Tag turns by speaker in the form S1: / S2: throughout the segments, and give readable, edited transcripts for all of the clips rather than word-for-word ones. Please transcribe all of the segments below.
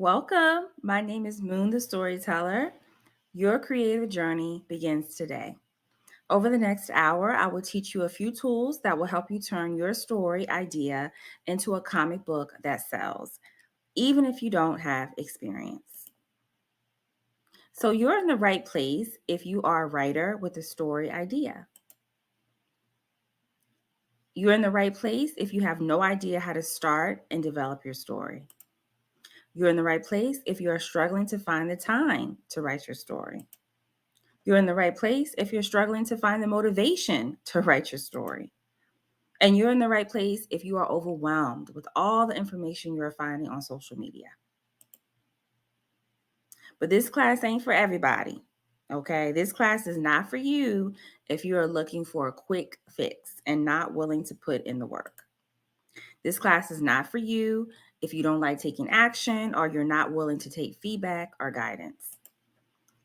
S1: Welcome. My name is Moon the Storyteller. Your creative journey begins today. Over the next hour, I will teach you a few tools that will help you turn your story idea into a comic book that sells, even if you don't have experience. So, you're in the right place if you are a writer with a story idea. You're in the right place if you have no idea how to start and develop your story. You're in the right place if you are struggling to find the time to write your story. You're in the right place if you're struggling to find the motivation to write your story. And you're in the right place if you are overwhelmed with all the information you're finding on social media. But this class ain't for everybody. Okay, this class is not for you if you are looking for a quick fix and not willing to put in the work. This class is not for you if you don't like taking action or you're not willing to take feedback or guidance.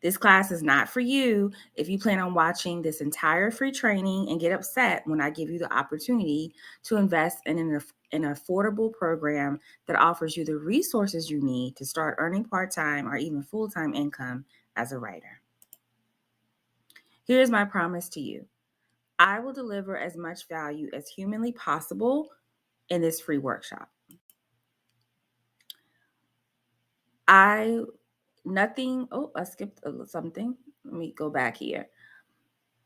S1: This class is not for you if you plan on watching this entire free training and get upset when I give you the opportunity to invest in an affordable program that offers you the resources you need to start earning part-time or even full-time income as a writer. Here's my promise to you. I will deliver as much value as humanly possible in this free workshop. I skipped something. Let me go back here.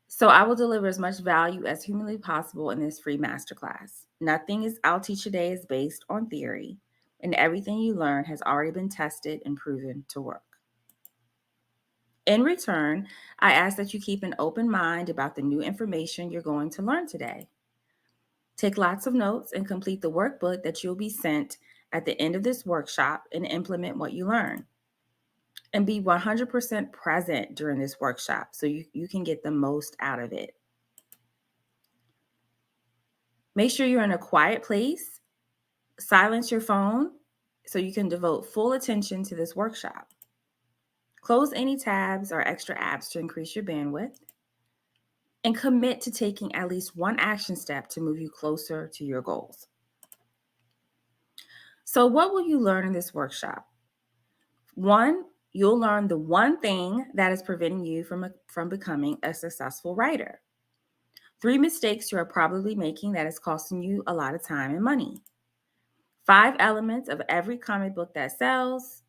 S1: So I will deliver as much value as humanly possible in this free masterclass. Nothing I'll teach today is based on theory, and everything you learn has already been tested and proven to work. In return, I ask that you keep an open mind about the new information you're going to learn today. Take lots of notes and complete the workbook that you'll be sent at the end of this workshop and implement what you learn. And be 100% present during this workshop so you can get the most out of it. Make sure you're in a quiet place. Silence your phone so you can devote full attention to this workshop. Close any tabs or extra apps to increase your bandwidth. And commit to taking at least one action step to move you closer to your goals. So, what will you learn in this workshop? One, you'll learn the one thing that is preventing you from becoming a successful writer. 3 mistakes you are probably making that is costing you a lot of time and money. 5 elements of every comic book that sells,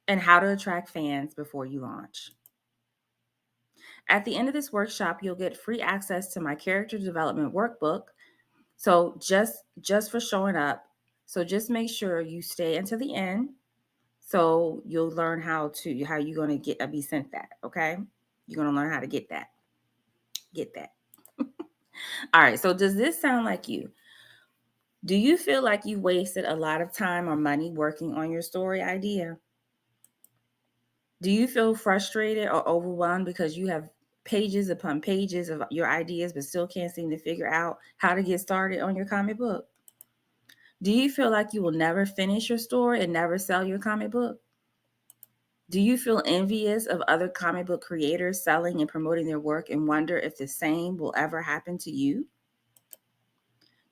S1: and how to attract fans before you launch. At the end of this workshop, you'll get free access to my character development workbook. So just for showing up. So just make sure you stay until the end. So you'll learn how you're going to be sent that. Okay. You're going to learn how to get that. Get that. All right. So does this sound like you? Do you feel like you wasted a lot of time or money working on your story idea? Do you feel frustrated or overwhelmed because you have pages upon pages of your ideas but still can't seem to figure out how to get started on your comic book? Do you feel like you will never finish your story and never sell your comic book? Do you feel envious of other comic book creators selling and promoting their work and wonder if the same will ever happen to you?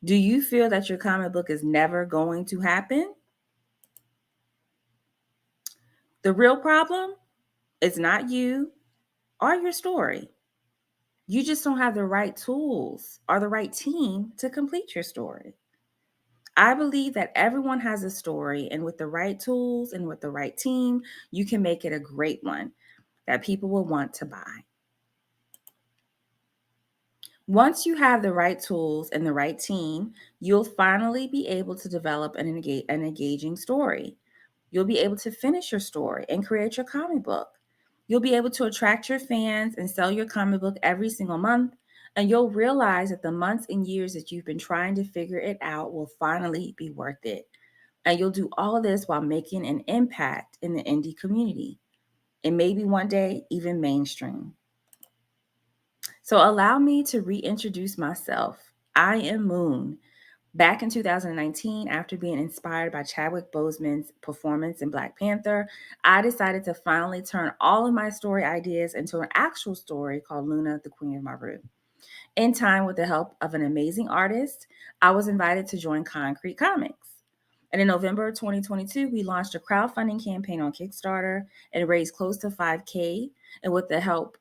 S1: Do you feel that your comic book is never going to happen? The real problem is not you or your story. You just don't have the right tools or the right team to complete your story. I believe that everyone has a story, and with the right tools and with the right team, you can make it a great one that people will want to buy. Once you have the right tools and the right team, you'll finally be able to develop an engaging story. You'll be able to finish your story and create your comic book. You'll be able to attract your fans and sell your comic book every single month. And you'll realize that the months and years that you've been trying to figure it out will finally be worth it. And you'll do all of this while making an impact in the indie community and maybe one day even mainstream. So allow me to reintroduce myself. I am Moon. Back in 2019, after being inspired by Chadwick Boseman's performance in Black Panther, I decided to finally turn all of my story ideas into an actual story called Luna, the Queen of Maru. In time, with the help of an amazing artist, I was invited to join Concrete Comics. And in November 2022, we launched a crowdfunding campaign on Kickstarter and raised close to 5K, and with the help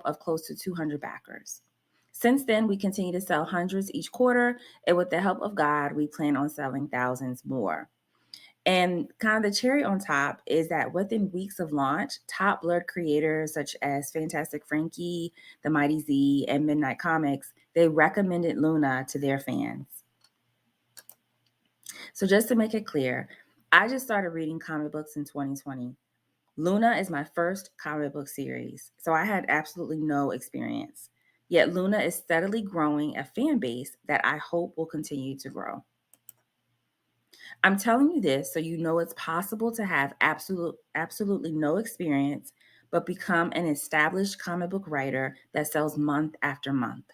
S1: of close to 200 backers. Since then, we continue to sell hundreds each quarter, and with the help of God, we plan on selling thousands more. And kind of the cherry on top is that within weeks of launch, top Blurred creators such as Fantastic Frankie, The Mighty Z, and Midnight Comics, they recommended Luna to their fans. So just to make it clear, I just started reading comic books in 2020. Luna is my first comic book series, so I had absolutely no experience. Yet Luna is steadily growing a fan base that I hope will continue to grow. I'm telling you this so you know it's possible to have absolutely no experience, but become an established comic book writer that sells month after month.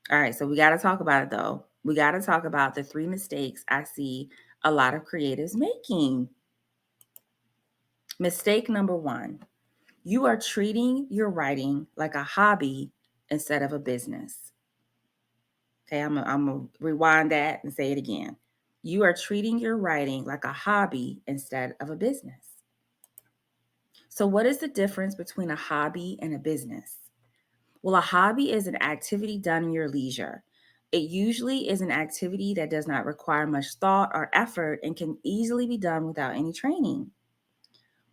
S1: All right, so we got to talk about it though. We got to talk about the 3 mistakes I see a lot of creatives making. Mistake number 1, you are treating your writing like a hobby instead of a business. Okay, I'm going to rewind that and say it again. You are treating your writing like a hobby instead of a business. So, what is the difference between a hobby and a business? Well, a hobby is an activity done in your leisure. It usually is an activity that does not require much thought or effort and can easily be done without any training.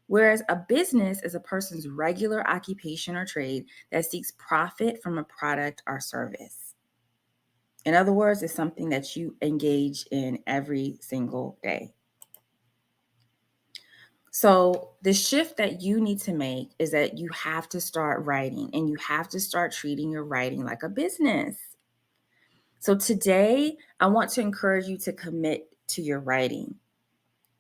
S1: Whereas a business is a person's regular occupation or trade that seeks profit from a product or service. In other words, it's something that you engage in every single day. So, the shift that you need to make is that you have to start writing and you have to start treating your writing like a business. So, today, I want to encourage you to commit to your writing.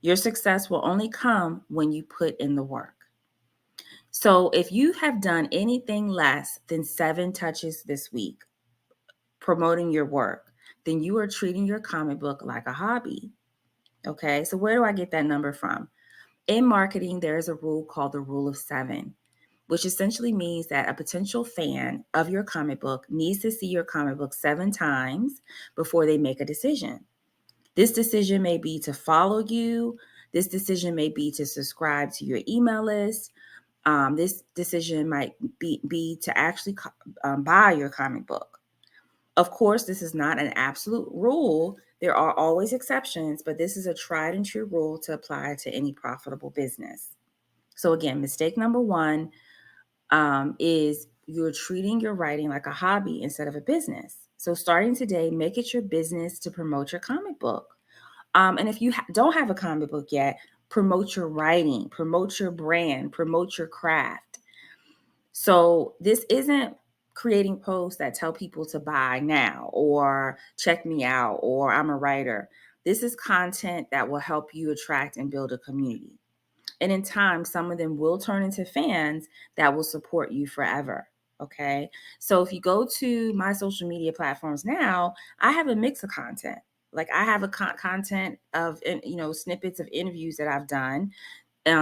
S1: Your success will only come when you put in the work. So, if you have done anything less than 7 touches this week promoting your work, then you are treating your comic book like a hobby. Okay, so where do I get that number from? In marketing, there is a rule called the rule of 7, which essentially means that a potential fan of your comic book needs to see your comic book 7 times before they make a decision. This decision may be to follow you. This decision may be to subscribe to your email list. This decision might be to actually buy your comic book. Of course, this is not an absolute rule. There are always exceptions, but this is a tried and true rule to apply to any profitable business. So again, mistake number 1 is you're treating your writing like a hobby instead of a business. So starting today, make it your business to promote your comic book. And if you don't have a comic book yet, promote your writing, promote your brand, promote your craft. So this isn't creating posts that tell people to buy now or check me out or I'm a writer. This is content that will help you attract and build a community. And in time, some of them will turn into fans that will support you forever. Okay. So if you go to my social media platforms now, I have a mix of content. Like I have a content of, snippets of interviews that I've done,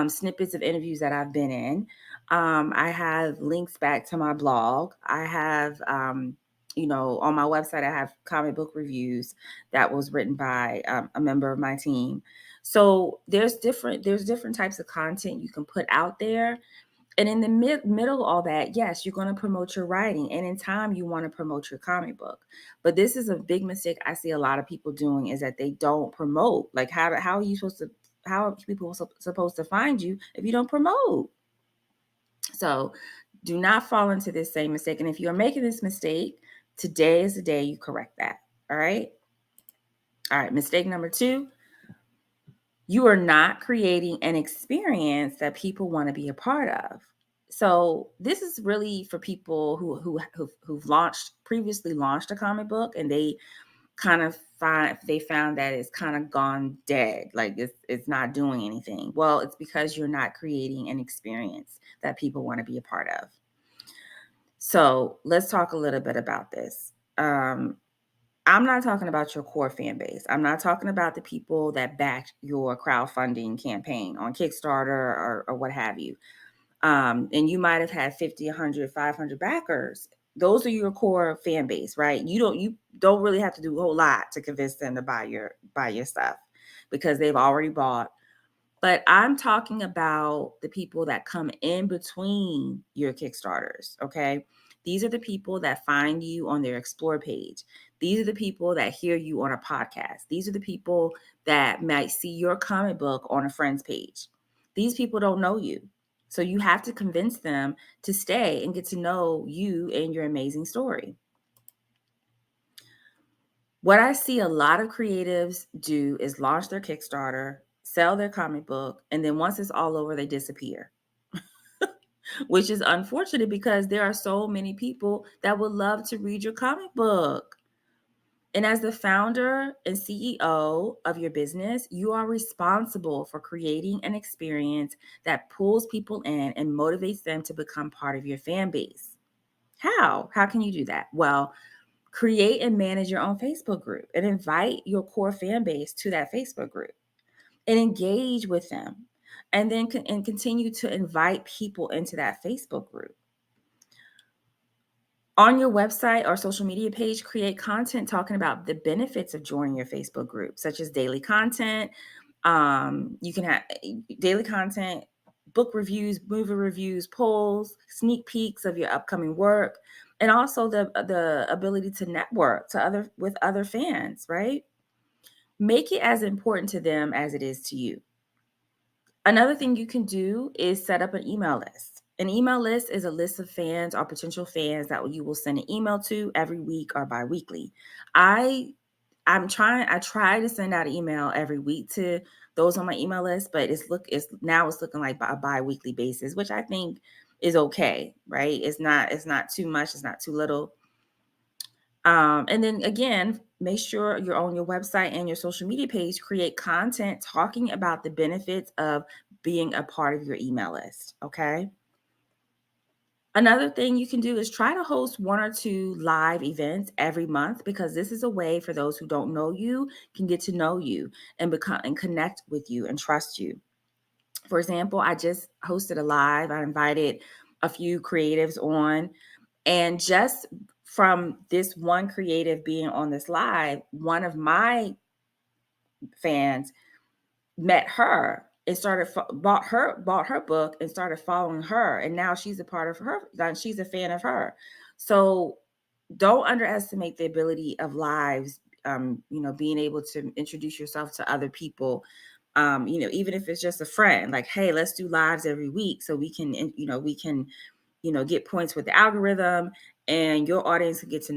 S1: snippets of interviews that I've been in. I have links back to my blog. I have, on my website, I have comic book reviews that was written by a member of my team. So there's different types of content you can put out there. And in the middle of all that, yes, you're going to promote your writing. And in time, you want to promote your comic book. But this is a big mistake I see a lot of people doing is that they don't promote. Like, how are people supposed to find you if you don't promote? So do not fall into this same mistake. And if you're making this mistake, today is the day you correct that. All right. All right. Mistake number 2. You are not creating an experience that people want to be a part of. So this is really for people who've previously launched a comic book and they kind of found that it's kind of gone dead, like it's not doing anything. Well, it's because you're not creating an experience that people want to be a part of. So let's talk a little bit about this. I'm not talking about your core fan base. I'm not talking about the people that backed your crowdfunding campaign on Kickstarter or what have you. And you might have had 50, 100, 500 backers. Those are your core fan base, right? You don't really have to do a whole lot to convince them to buy your stuff because they've already bought. But I'm talking about the people that come in between your Kickstarters, okay? These are the people that find you on their Explore page. These are the people that hear you on a podcast. These are the people that might see your comic book on a friend's page. These people don't know you. So you have to convince them to stay and get to know you and your amazing story. What I see a lot of creatives do is launch their Kickstarter, sell their comic book, and then once it's all over, they disappear, which is unfortunate because there are so many people that would love to read your comic book. And as the founder and CEO of your business, you are responsible for creating an experience that pulls people in and motivates them to become part of your fan base. How? How can you do that? Well, create and manage your own Facebook group and invite your core fan base to that Facebook group and engage with them. And then continue to invite people into that Facebook group. On your website or social media page, create content talking about the benefits of joining your Facebook group, such as daily content. You can have daily content, book reviews, movie reviews, polls, sneak peeks of your upcoming work, and also the ability to network with other fans, right? Make it as important to them as it is to you. Another thing you can do is set up an email list. An email list is a list of fans or potential fans that you will send an email to every week or bi-weekly. I try to send out an email every week to those on my email list, but it's looking like a bi-weekly basis, which I think is okay, right? It's not too much, it's not too little. And then again, make sure you're on your website and your social media page, create content talking about the benefits of being a part of your email list. Okay. Another thing you can do is try to host 1 or 2 live events every month, because this is a way for those who don't know you can get to know you and become and connect with you and trust you. For example, I just hosted a live. I invited a few creatives on, and just from this one creative being on this live, one of my fans met her and bought her book and started following her, and now she's a part of her. She's a fan of her. So don't underestimate the ability of lives. Being able to introduce yourself to other people. Even if it's just a friend, like, hey, let's do lives every week so we can, get points with the algorithm, and your audience can get to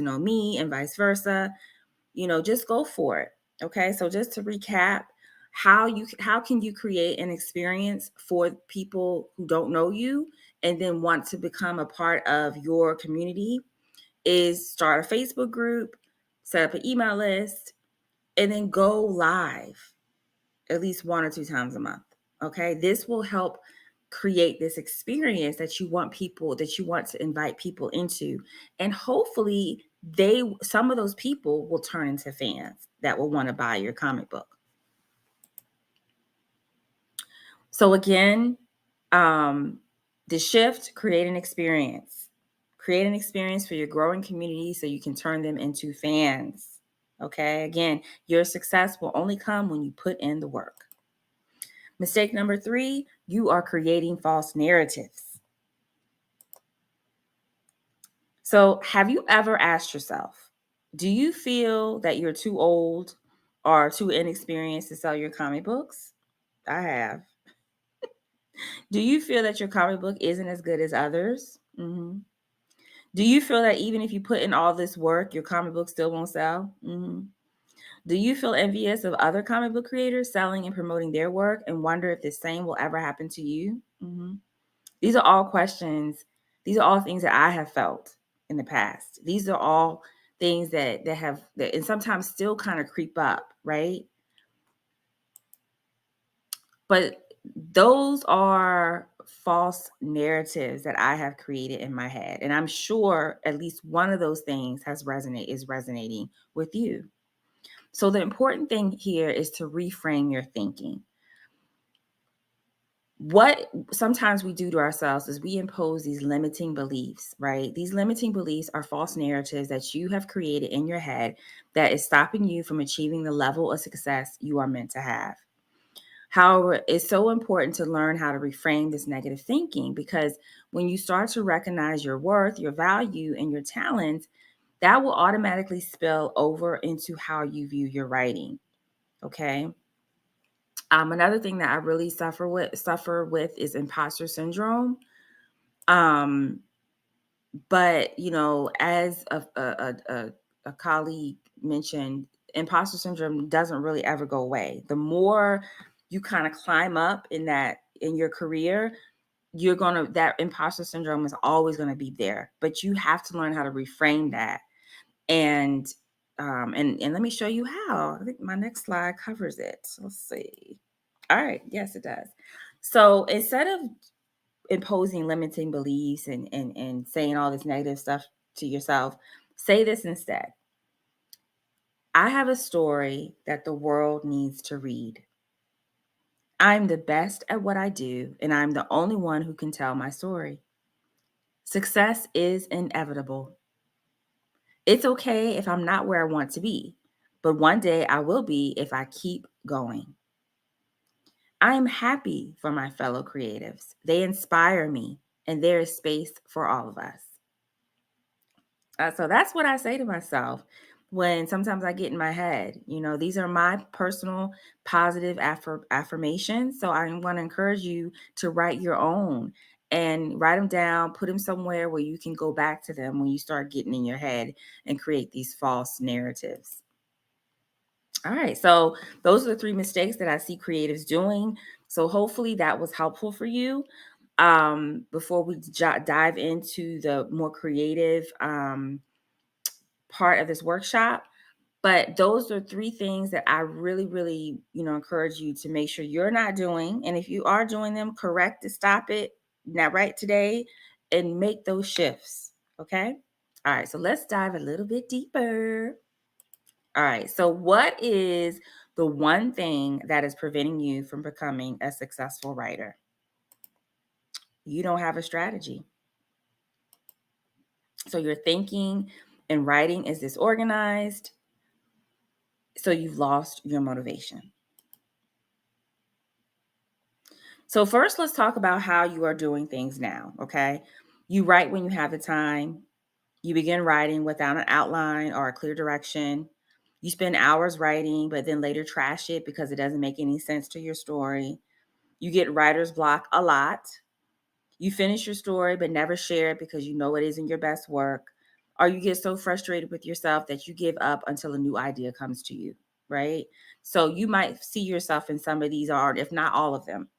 S1: know me, and vice versa. Just go for it. Okay. So just to recap, how can you create an experience for people who don't know you and then want to become a part of your community is start a Facebook group, set up an email list, and then go live at least 1 or 2 times a month. Okay. This will help create this experience that you want to invite people into. And hopefully some of those people will turn into fans that will want to buy your comic book. So again, the shift, create an experience. Create an experience for your growing community so you can turn them into fans. Okay. Again, your success will only come when you put in the work. Mistake number 3, you are creating false narratives. So have you ever asked yourself, do you feel that you're too old or too inexperienced to sell your comic books? I have. Do you feel that your comic book isn't as good as others? Mm-hmm. Do you feel that even if you put in all this work, your comic book still won't sell? Mm-hmm. Do you feel envious of other comic book creators selling and promoting their work and wonder if the same will ever happen to you? Mm-hmm. These are all questions. These are all things that I have felt in the past. These are all things that and sometimes still kind of creep up, right? But those are false narratives that I have created in my head. And I'm sure at least one of those things is resonating with you. So the important thing here is to reframe your thinking. what sometimes we do to ourselves is we impose these limiting beliefs, right? These limiting beliefs are false narratives that you have created in your head that is stopping you from achieving the level of success you are meant to have. However, it's so important to learn how to reframe this negative thinking, because when you start to recognize your worth, your value, and your talents, that will automatically spill over into how you view your writing. Okay. Another thing that I really suffer with is imposter syndrome. Um, but as a colleague mentioned, imposter syndrome doesn't really ever go away. The more you kind of climb up in your career, that imposter syndrome is always gonna be there. But you have to learn how to reframe that. And and let me show you how. I think my next slide covers it. Let's see. All right, yes, it does. So instead of imposing limiting beliefs and saying all this negative stuff to yourself, say this instead. I have a story that the world needs to read. I'm the best at what I do, and I'm the only one who can tell my story. Success is inevitable. It's okay if I'm not where I want to be, but one day I will be if I keep going. I am happy for my fellow creatives. They inspire me, and there is space for all of us. So that's what I say to myself when sometimes I get in my head. These are my personal positive affirmations. So I want to encourage you to write your own and write them down, put them somewhere where you can go back to them when you start getting in your head and create these false narratives. All right. So those are the 3 mistakes that I see creatives doing. So hopefully that was helpful for you. Before we dive into the more creative part of this workshop. But those are 3 things that I really, really, encourage you to make sure you're not doing. And if you are doing them, correct it, stop it, not right today, and make those shifts. Okay. All right. So let's dive a little bit deeper. All right. So, what is the one thing that is preventing you from becoming a successful writer? You don't have a strategy. So, your thinking and writing is disorganized. So, you've lost your motivation. So, first, let's talk about how you are doing things now. Okay. You write when you have the time. You begin writing without an outline or a clear direction. You spend hours writing, but then later trash it because it doesn't make any sense to your story. You get writer's block a lot. You finish your story, but never share it because you know it isn't your best work. Or you get so frustrated with yourself that you give up until a new idea comes to you, right? So you might see yourself in some of these art, if not all of them.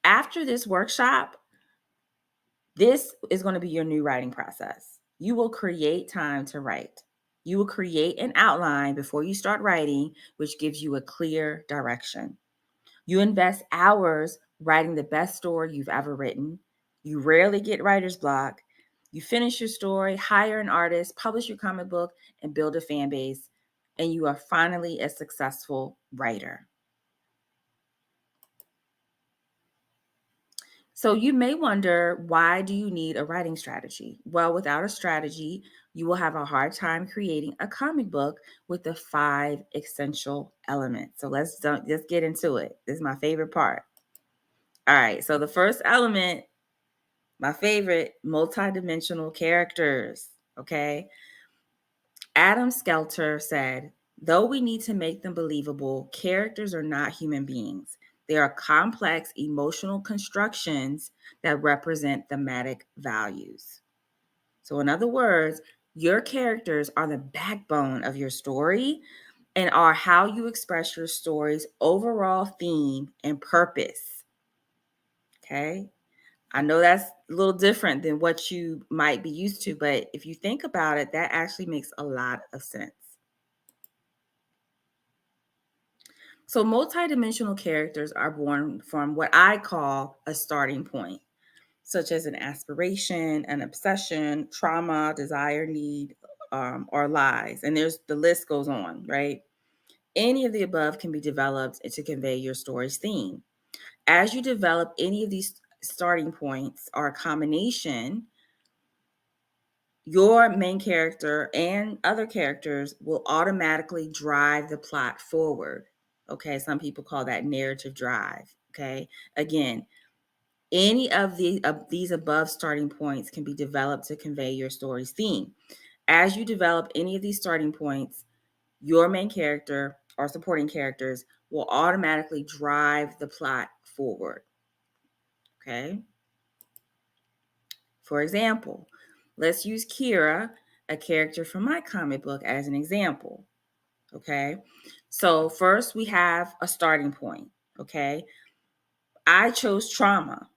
S1: After this workshop, this is going to be your new writing process. You will create time to write. You will create an outline before you start writing, which gives you a clear direction. You invest hours writing the best story you've ever written. You rarely get writer's block. You finish your story, hire an artist, publish your comic book, and build a fan base. And you are finally a successful writer. So you may wonder, why do you need a writing strategy? Well, without a strategy, you will have a hard time creating a comic book with the 5 essential elements. So let's get into it. This is my favorite part. All right. So the first element, my favorite, multidimensional characters. Okay. Adam Skelter said, though we need to make them believable, characters are not human beings. They are complex emotional constructions that represent thematic values. So, in other words, your characters are the backbone of your story and are how you express your story's overall theme and purpose. Okay. I know that's a little different than what you might be used to, but if you think about it, that actually makes a lot of sense. So, multidimensional characters are born from what I call a starting point, such as an aspiration, an obsession, trauma, desire, need, or lies. And the list goes on, right? Any of the above can be developed to convey your story's theme. As you develop any of these starting points or a combination, your main character and other characters will automatically drive the plot forward. Okay, some people call that narrative drive. Okay, again, any of these above starting points can be developed to convey your story's theme. As you develop any of these starting points, your main character or supporting characters will automatically drive the plot forward. Okay. For example, let's use Kira, a character from my comic book, as an example. Okay. So first we have a starting point. Okay. I chose trauma.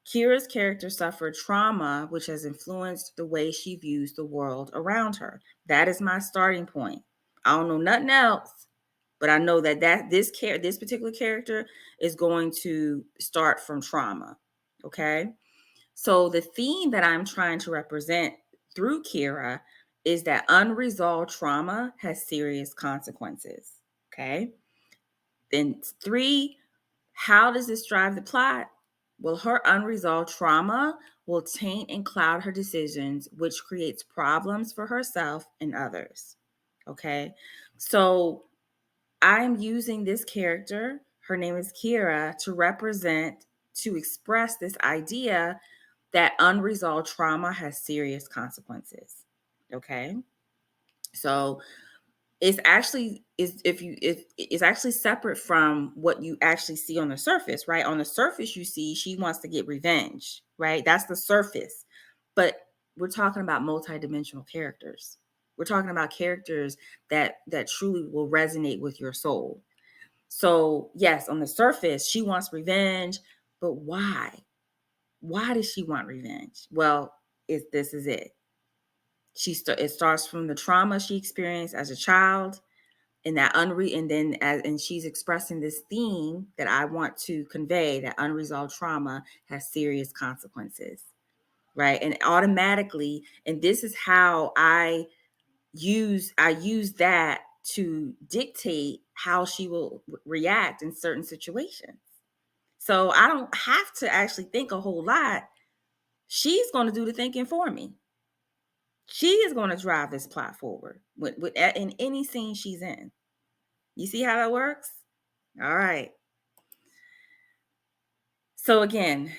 S1: Kira's character suffered trauma, which has influenced the way she views the world around her. That is my starting point. I don't know nothing else, but I know that this particular character is going to start from trauma. Okay, so the theme that I'm trying to represent through Kira is that unresolved trauma has serious consequences. Okay, then 3, how does this drive the plot? Well, her unresolved trauma will taint and cloud her decisions, which creates problems for herself and others. Okay. So I'm using this character, her name is Kira, to express this idea that unresolved trauma has serious consequences. Okay. So it's actually separate from what you actually see on the surface, right? On the surface, you see she wants to get revenge, right? That's the surface. But we're talking about multidimensional characters. We're talking about characters that truly will resonate with your soul. So yes, on the surface, she wants revenge, but why? Why does she want revenge? Well, this is it. It starts from the trauma she experienced as a child, and and she's expressing this theme that I want to convey, that unresolved trauma has serious consequences, right? And automatically, and this is how I use that to dictate how she will react in certain situations. So I don't have to actually think a whole lot. She's going to do the thinking for me. She is going to drive this plot forward in any scene she's in. You see how that works? All right. So again,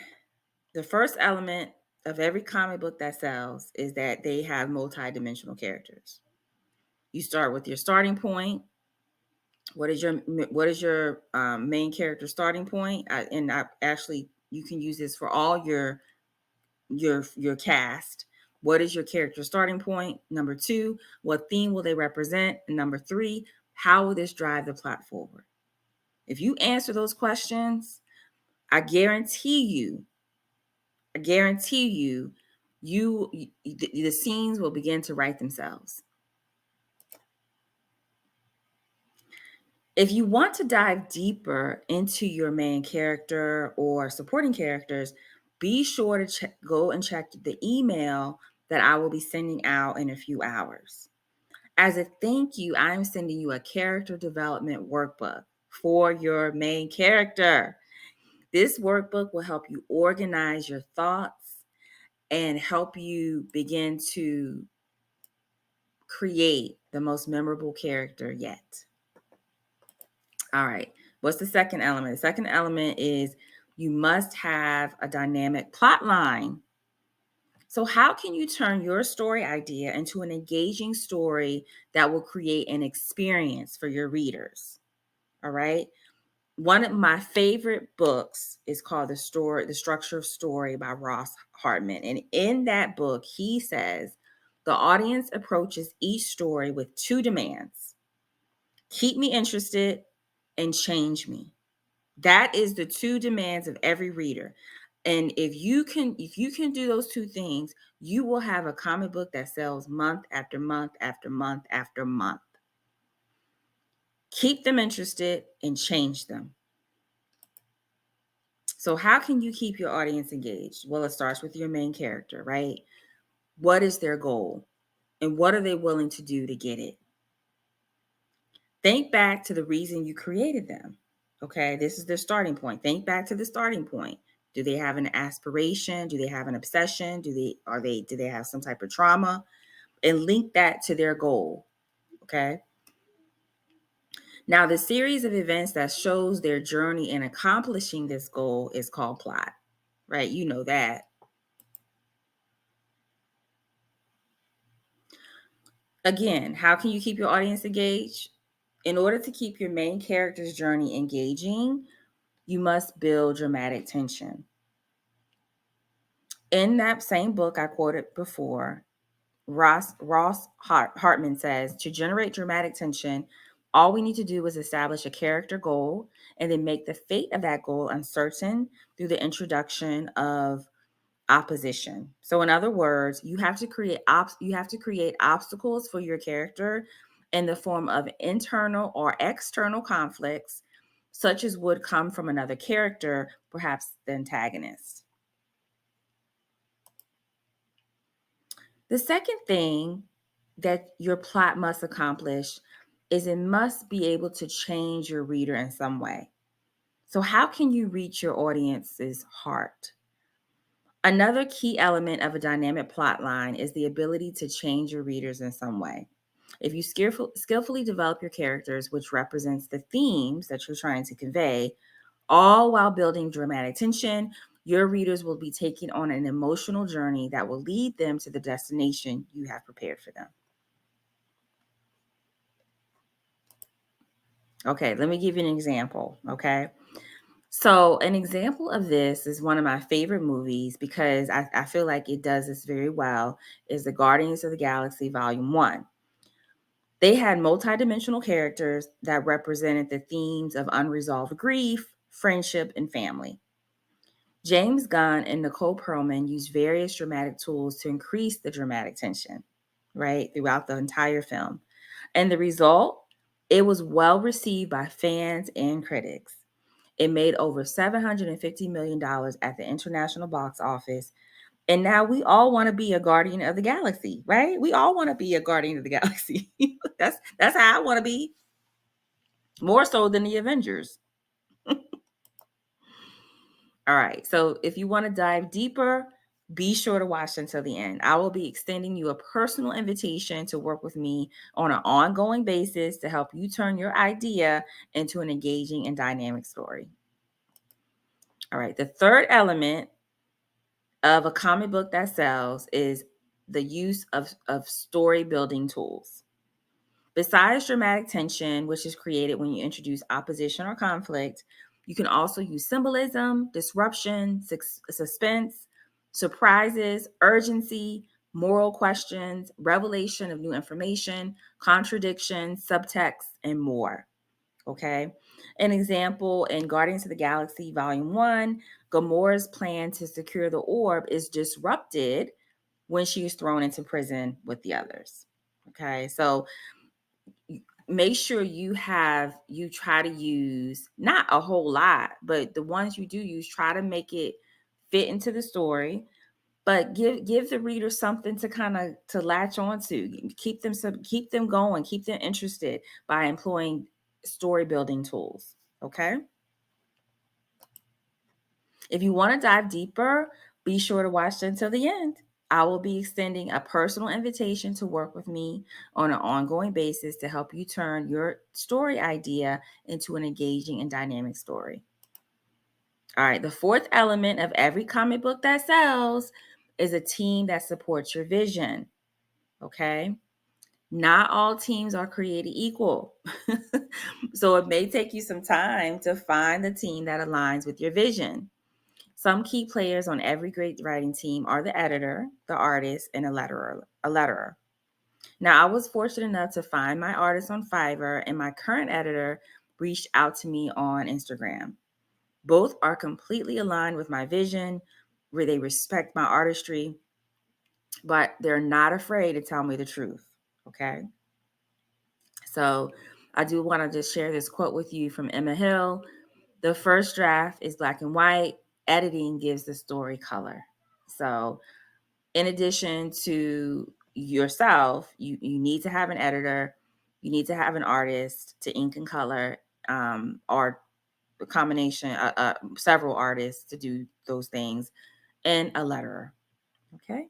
S1: the first element of every comic book that sells is that they have multi-dimensional characters. You start with your starting point. What is your main character starting point? Actually, you can use this for all your cast. What is your character starting point? Number 2, what theme will they represent? And number 3, how will this drive the plot forward? If you answer those questions, I guarantee you, the scenes will begin to write themselves. If you want to dive deeper into your main character or supporting characters, be sure to go and check the email that I will be sending out in a few hours. As a thank you, I'm sending you a character development workbook for your main character. This workbook will help you organize your thoughts and help you begin to create the most memorable character yet. All right. What's the second element? The second element is you must have a dynamic plot line. So, how can you turn your story idea into an engaging story that will create an experience for your readers? All right. One of my favorite books is called The Structure of Story by Ross Hartman. And in that book, he says the audience approaches each story with 2 demands: keep me interested and change me. That is the 2 demands of every reader. And if you can do those 2 things, you will have a comic book that sells month after month after month after month. Keep them interested and change them. So how can you keep your audience engaged? Well, it starts with your main character, right? What is their goal? And what are they willing to do to get it? Think back to the reason you created them. Okay, this is their starting point. Think back to the starting point. Do they have an aspiration? Do they have an obsession? Do they have some type of trauma? And link that to their goal. Okay. Now, the series of events that shows their journey in accomplishing this goal is called plot, right? You know that. Again, how can you keep your audience engaged? In order to keep your main character's journey engaging, you must build dramatic tension. In that same book I quoted before, Ross Hartman says, to generate dramatic tension, all we need to do is establish a character goal and then make the fate of that goal uncertain through the introduction of opposition. So in other words, you have to create obstacles for your character in the form of internal or external conflicts, such as would come from another character, perhaps the antagonist. The second thing that your plot must accomplish is it must be able to change your reader in some way. So, how can you reach your audience's heart? Another key element of a dynamic plot line is the ability to change your readers in some way. If you skillfully develop your characters, which represents the themes that you're trying to convey, all while building dramatic tension, your readers will be taken on an emotional journey that will lead them to the destination you have prepared for them. Okay, let me give you an example. Okay. So, an example of this is one of my favorite movies because I feel like it does this very well is the Guardians of the Galaxy Volume 1. They had multidimensional characters that represented the themes of unresolved grief, friendship, and family. James Gunn and Nicole Perlman used various dramatic tools to increase the dramatic tension, right, throughout the entire film. And the result, it was well received by fans and critics. It made over $750 million at the international box office. And now we all want to be a guardian of the galaxy, right? We all want to be a guardian of the galaxy. that's how I want to be, more so than the Avengers. All right. So if you want to dive deeper, be sure to watch until the end. I will be extending you a personal invitation to work with me on an ongoing basis to help you turn your idea into an engaging and dynamic story. All right. The third element of a comic book that sells is the use of story building tools. Besides dramatic tension, which is created when you introduce opposition or conflict, you can also use symbolism, disruption, suspense, surprises, urgency, moral questions, revelation of new information, contradiction, subtext, and more. Okay. An example in Guardians of the Galaxy Volume 1, Gamora's plan to secure the orb is disrupted when she is thrown into prison with the others. Okay. So make sure you try to use not a whole lot, but the ones you do use, try to make it fit into the story, but give the reader something to kind of to latch on to, keep them going, keep them interested by employing story building tools. Okay. If you want to dive deeper, be sure to watch until the end. I will be extending a personal invitation to work with me on an ongoing basis to help you turn your story idea into an engaging and dynamic story. All right, the fourth element of every comic book that sells is a team that supports your vision. Okay. Not all teams are created equal. So it may take you some time to find the team that aligns with your vision. Some key players on every great writing team are the editor, the artist, and a letterer. Now, I was fortunate enough to find my artist on Fiverr, and my current editor reached out to me on Instagram. Both are completely aligned with my vision, where they respect my artistry, but they're not afraid to tell me the truth. Okay. So I do want to just share this quote with you from Emma Hill. The first draft is black and white. Editing gives the story color. So in addition to yourself, you need to have an editor. You need to have an artist to ink and color, or a combination, several artists to do those things, and a letterer. Okay.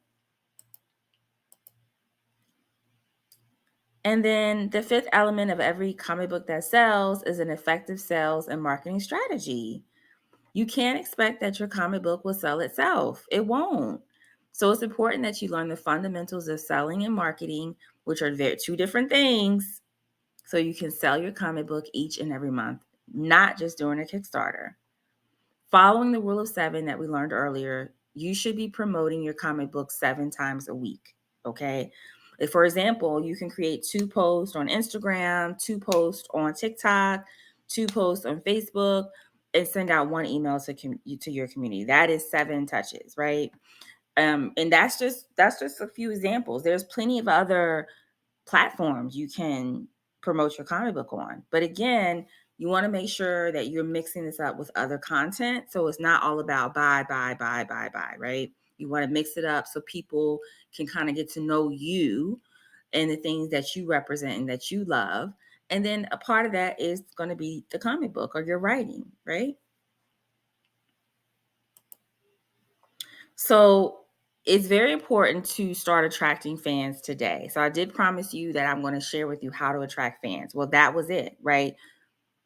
S1: And then the fifth element of every comic book that sells is an effective sales and marketing strategy. You can't expect that your comic book will sell itself. It won't. So it's important that you learn the fundamentals of selling and marketing, which are two different things, so you can sell your comic book each and every month, not just during a Kickstarter. Following the rule of 7 that we learned earlier, you should be promoting your comic book 7 times a week. Okay. If, for example, you can create 2 posts on Instagram, 2 posts on TikTok, 2 posts on Facebook, and send out 1 email to your community. That is 7 touches, right? And that's just a few examples. There's plenty of other platforms you can promote your comic book on. But again, you want to make sure that you're mixing this up with other content. So it's not all about buy, right? You want to mix it up so people can kind of get to know you and the things that you represent and that you love. And then a part of that is going to be the comic book or your writing, right? So it's very important to start attracting fans today. So I did promise you that I'm going to share with you how to attract fans. Well, that was it, right?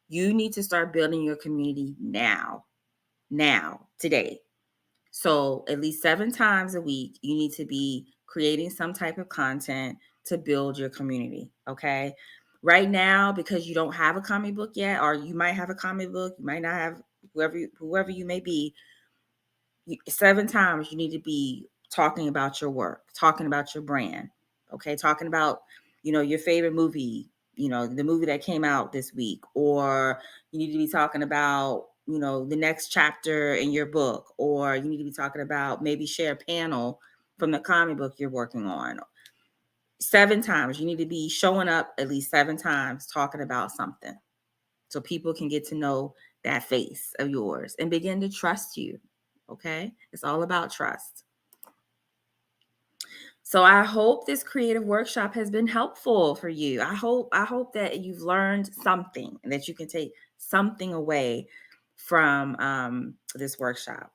S1: You need to start building your community now, today. So at least 7 times a week, you need to be creating some type of content to build your community. Okay. Right now, because you don't have a comic book yet, or you might have a comic book, you might not have, whoever you may be, 7 times you need to be talking about your work, talking about your brand, okay, talking about, your favorite movie, the movie that came out this week, or you need to be talking about, the next chapter in your book, or you need to be talking about, maybe share a panel from the comic book you're working on. 7 times you need to be showing up at least 7 times talking about something, so people can get to know that face of yours and begin to trust you. Okay. It's all about trust. So I hope this creative workshop has been helpful for you. I hope that you've learned something and that you can take something away from this workshop.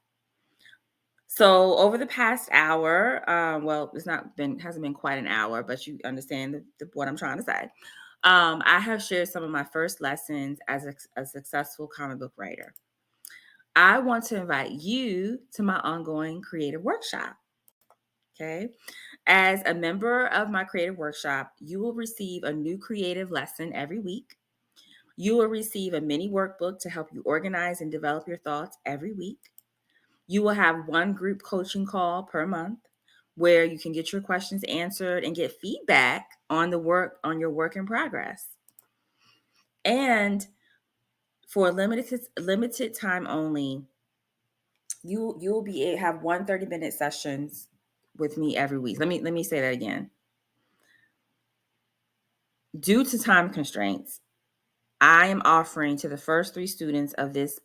S1: So over the past hour, well, hasn't been quite an hour, but you understand what I'm trying to say. I have shared some of my first lessons as a successful comic book writer. I want to invite you to my ongoing creative workshop. Okay. As a member of my creative workshop, you will receive a new creative lesson every week. You will receive a mini workbook to help you organize and develop your thoughts every week. You will have 1 group coaching call per month where you can get your questions answered and get feedback on your work in progress. And for limited time only, you will have 1 30-minute sessions with me every week. Let me say that again. Due to time constraints, I am offering to the first 3 students of this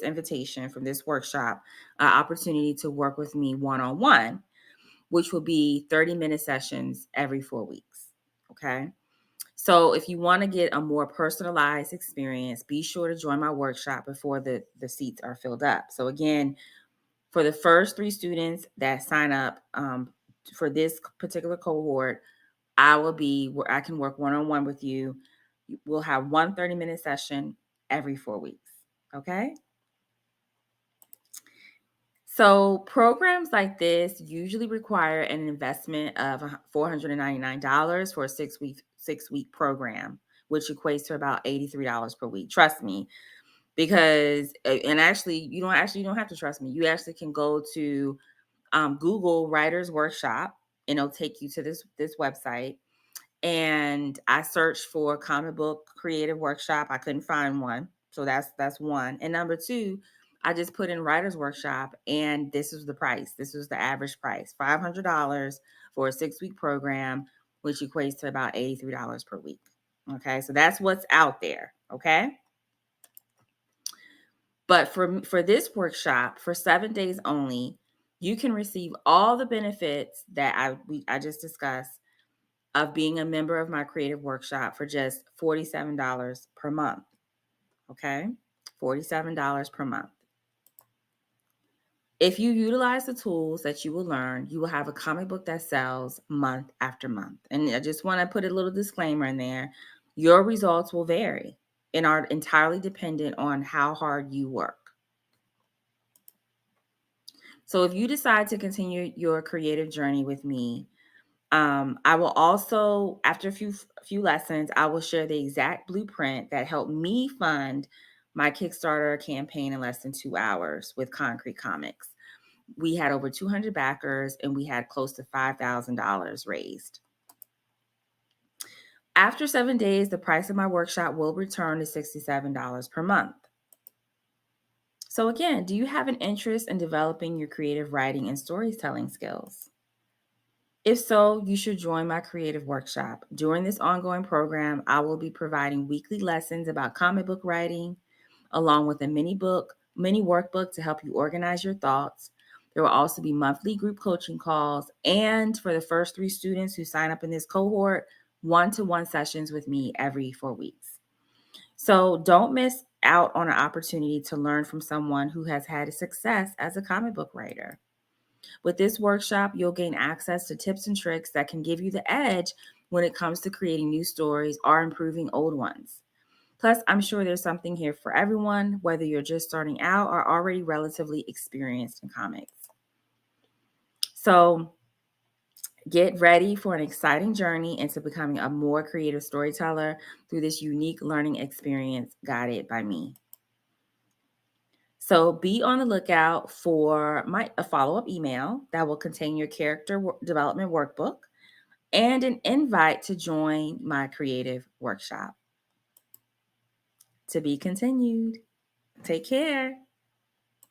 S1: invitation from this workshop an opportunity to work with me one-on-one, which will be 30-minute sessions every 4 weeks. Okay. So if you want to get a more personalized experience, be sure to join my workshop before the seats are filled up. So again, for the first 3 students that sign up for this particular cohort, I can work one-on-one with you. We'll have 1 30-minute session every 4 weeks. Okay. So programs like this usually require an investment of $499 for a 6-week program, which equates to about $83 per week. Trust me, because and actually you don't have to trust me. You actually can go to Google Writers Workshop, and it'll take you to this website. And I searched for comic book creative workshop. I couldn't find one. So that's one. And number 2, I just put in writer's workshop, and this is the price. This is the average price, $500 for a 6-week program, which equates to about $83 per week. Okay. So that's what's out there. Okay. But for this workshop, for 7 days only, you can receive all the benefits that I just discussed of being a member of my creative workshop for just $47 per month. Okay? $47 per month. If you utilize the tools that you will learn, you will have a comic book that sells month after month. And I just want to put a little disclaimer in there. Your results will vary and are entirely dependent on how hard you work. So if you decide to continue your creative journey with me, I will also, after a few lessons, I will share the exact blueprint that helped me fund my Kickstarter campaign in less than 2 hours with Concrete Comics. We had over 200 backers and we had close to $5,000 raised. After 7 days, the price of my workshop will return to $67 per month. So again, do you have an interest in developing your creative writing and storytelling skills? If so, you should join my creative workshop. During this ongoing program, I will be providing weekly lessons about comic book writing, along with a mini workbook to help you organize your thoughts. There will also be monthly group coaching calls, and for the first 3 students who sign up in this cohort, one-to-one sessions with me every 4 weeks. So don't miss out on an opportunity to learn from someone who has had success as a comic book writer. With this workshop, you'll gain access to tips and tricks that can give you the edge when it comes to creating new stories or improving old ones. Plus, I'm sure there's something here for everyone, whether you're just starting out or already relatively experienced in comics. So get ready for an exciting journey into becoming a more creative storyteller through this unique learning experience guided by me. So be on the lookout for a follow-up email that will contain your character development workbook and an invite to join my creative workshop. To be continued. Take care.